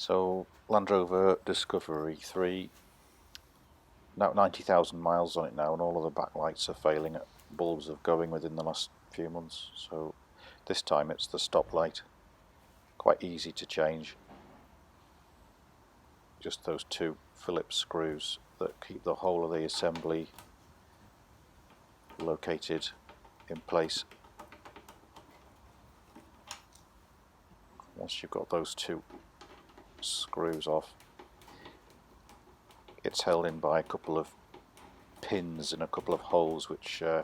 So Land Rover Discovery 3, now 90,000 miles on it now, and all of the backlights are failing. Bulbs are going within the last few months, so this time it's the stoplight. Quite easy to change. Just those two Phillips screws that keep the whole of the assembly located in place. Once you've got those two screws off, it's held in by a couple of pins in a couple of holes, which I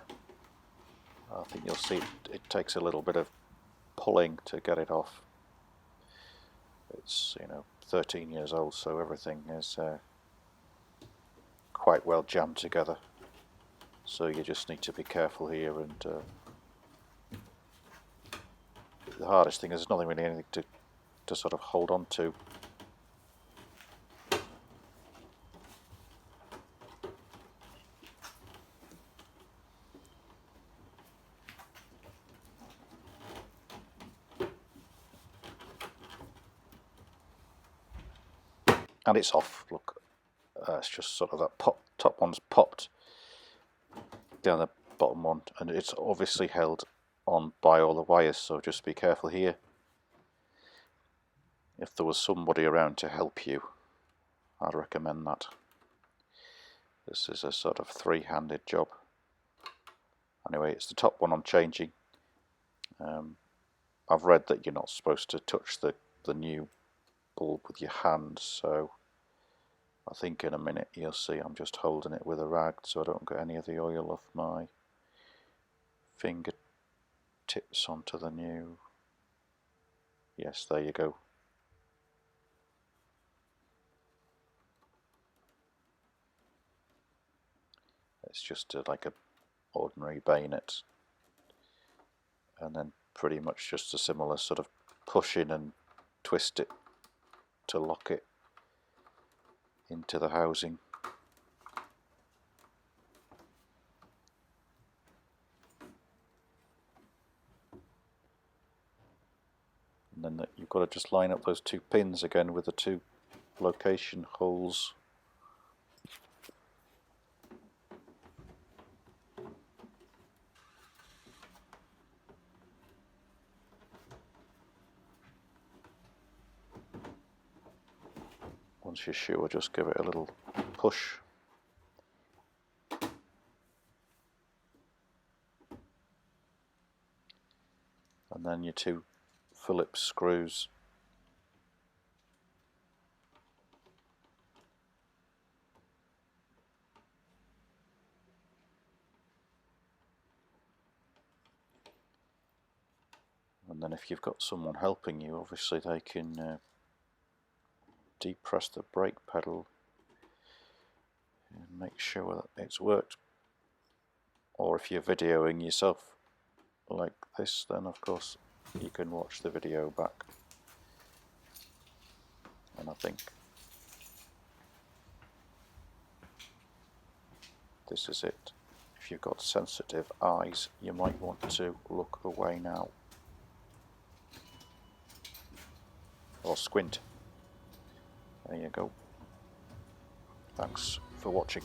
think you'll see it takes a little bit of pulling to get it off. It's 13 years old, so everything is quite well jammed together, so you just need to be careful here. And the hardest thing is there's nothing really anything to sort of hold on to. And it's off. Look, it's just sort of that top one's popped down the bottom one, and it's obviously held on by all the wires, so just be careful here. If there was somebody around to help you, I'd recommend that. This is a sort of three-handed job. Anyway, it's the top one I'm changing. I've read that you're not supposed to touch the new bulb with your hand, so I think in a minute you'll see I'm just holding it with a rag so I don't get any of the oil off my fingertips onto the new. Yes, there you go. It's just like a ordinary bayonet, and then pretty much just a similar sort of push in and twist it to lock it into the housing. And then you've got to just line up those two pins again with the two location holes. Once you're sure, just give it a little push. And then your two Phillips screws. And then if you've got someone helping you, obviously they can depress the brake pedal and make sure that it's worked. Or if you're videoing yourself like this, then of course you can watch the video back. And I think this is it. If you've got sensitive eyes, you might want to look away now, or squint. There you go. Thanks for watching.